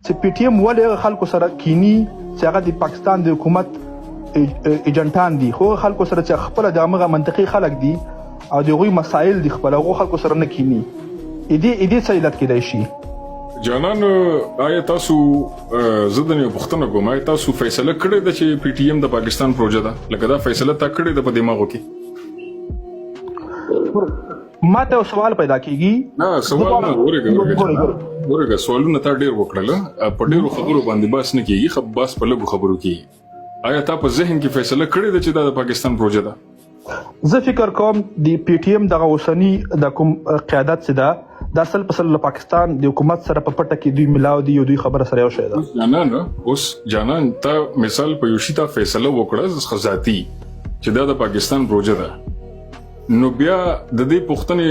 چې پی ټی ایم ولې خلکو سره کینی چې هغه د پاکستان د حکومت ایجنټان دي، خو خلکو سره چې خپل د هغه منطقي خلک دي او دغوی مسائل دي خپل هغه خلکو سره نه کینی. دې څه علت کېدای شي؟ جانان آیا تاسو زدن یو پښتنه کوم، آیا تاسو فیصله کړې ده چې پی ټی ایم د پاکستان پروژه ده؟ لکه دا فیصله تا کړې ده په دماغو کې؟ ما ته سوال پیدا کیږي. نه سوال نه، ورګه سوالونه تا ډېر وکړل، په ډېرو خبرو باندې بس نه کیږي، بس په لږو خبرو کیږي. آیا تا په ذهن کې فیصله کړې ده چې دا د پاکستان پروژه ده؟ زه فکر کوم د پی ټی ایم دغه اوسنی د کوم قیادت څخه ده د اصل په سل پاکستان د حکومت سره په پټه کې دوی ملاو دي او دوی خبره سره یو شی ده. جانان تا مثال په یو شی تا فیصله وکړه خزاتی چې دا د پاکستان پروژه ده، نو بیا د دې پوښتنې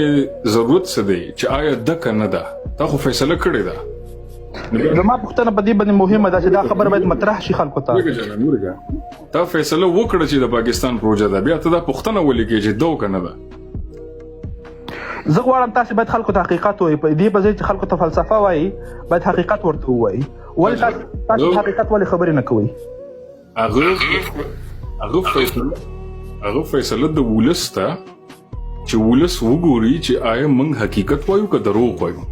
ضرورت څه دی چې آیا ده که نه ده؟ تا خو فیصله کړې ده. زما پوښتنه په دې باندې مهمه ده چې دا خبره باید مطرح شي خلکو ته. تا فیصله وکړه چې د پاکستان پروژه ده، بیا ته دا پوښتنه ولې کوې چې ده او که نه ده؟ زه غواړم تاسو باید خلکو ته حقیقت ووایي، په دې په ځای چې خلکو ته فلسفه وایي باید حقیقت ورته ووایي. ولې تاسو حقیقت ولې خبرې نه کوئ؟ هغه فیصله د ولس ته چې ولس وګوري چې آیا موږ حقیقت وایو که دروغ وایو.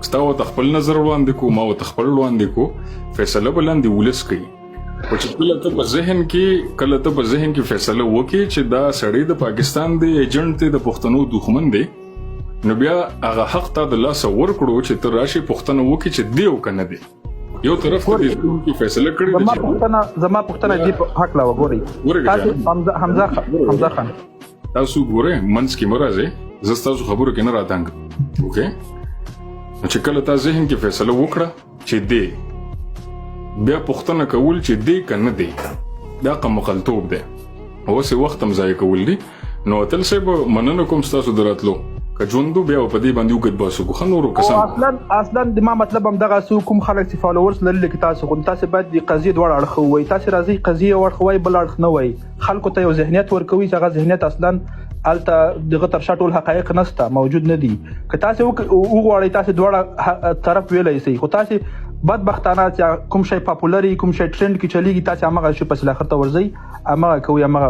ستا ورته خپل نظر وړاندې کو، ما ورته خپل وړاندې کو، فیصله به لاندې ولس کوي. خو چې کله ته په ذهن کې فیصله وکړې چې دا سړی د پاکستان دی، ایجنټ دی، د پښتنو دښمن دی، نو بیا هغه حق ته د لاسه ورکړو چې ته راشي پوښتنه وکړې چې دی او که نه دی. یو طرف ته دې فیصله کړې ده. زما پوښتنه دې په حق لا وګورئ. تاسو حمزه خان تاسو ګورئ منځ کې مه راځئ، زه ستاسو خبرو کې نه راتنګ. اوکې، نو چې کله تا ذهن کې فیصله وکړه چې دی، بیا پوښتنه کول چې دی که نه دی، دا قمقلتوب دی، اوسې وخت هم ضایع کول دي. نو اتل صاحب مننه کوم ستاسو د راتلو، که ژوندو بیا په دې باندې وګت باسو کو ښه نورو کسان. اصلا د ما مطلب هم دغه کوم خلک چې فالوورز لري لکه تاسو، خو تاسو باید د قضیې دواړه اړخ ووایي. تاسو راځي قضیې اړخ ووایي، بل اړخ نه وایي. خلکو ته یو ذهنیت ورکوي چې هغه ذهنیت اصلا الته دغه تر شا ټول حقایق نشته، موجود نه دي. که تاسو وغواړئ تاسو دواړه طرف ویلی شئ، خو تاسو بدبختانه چې کوم شی پاپولري، کوم شی ټرند کې چلیږي، تاسو همغه شی پسې اخر ته ورځئ، همغه کوئ، همغه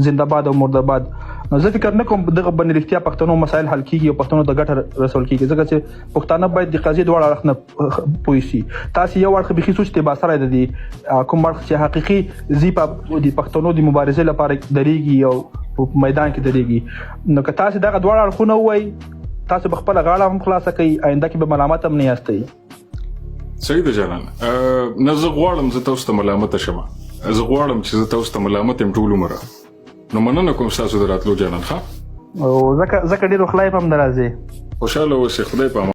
زنده باد او مرده باد. نو زه فکر نه کوم دغه باندې رښتیا پښتنو مسایل حل کیږي او پښتنو د ګټه رسول کیږي، ځکه چې پښتانه باید د قضیې دواړه اړخ نه پوه شي. تاسو یو اړخ بیخي سوچ ته باسره دي، کوم اړخ چې حقیقي زی په د پښتنو د مبارزې لپاره درېږي او په میدان کې درېږي. نو که تاسو دغه دواړه اړخونه ووایي، تاسو به خپله غاړه هم خلاصه کوئ، آینده کې به ملامت هم نه یاستئ. صحیح ده جانان. نه زه غواړم زه تاسو ته ملامته شم، زه غواړم چې زه تاسو ته ملامت یم ټول عمره. نو مننه کوم ستاسو د راتلو جانان. ښه، او ځکه ډېر وخت لا یې هم نه راځي. خوشحاله اوسئ، خدای په امان.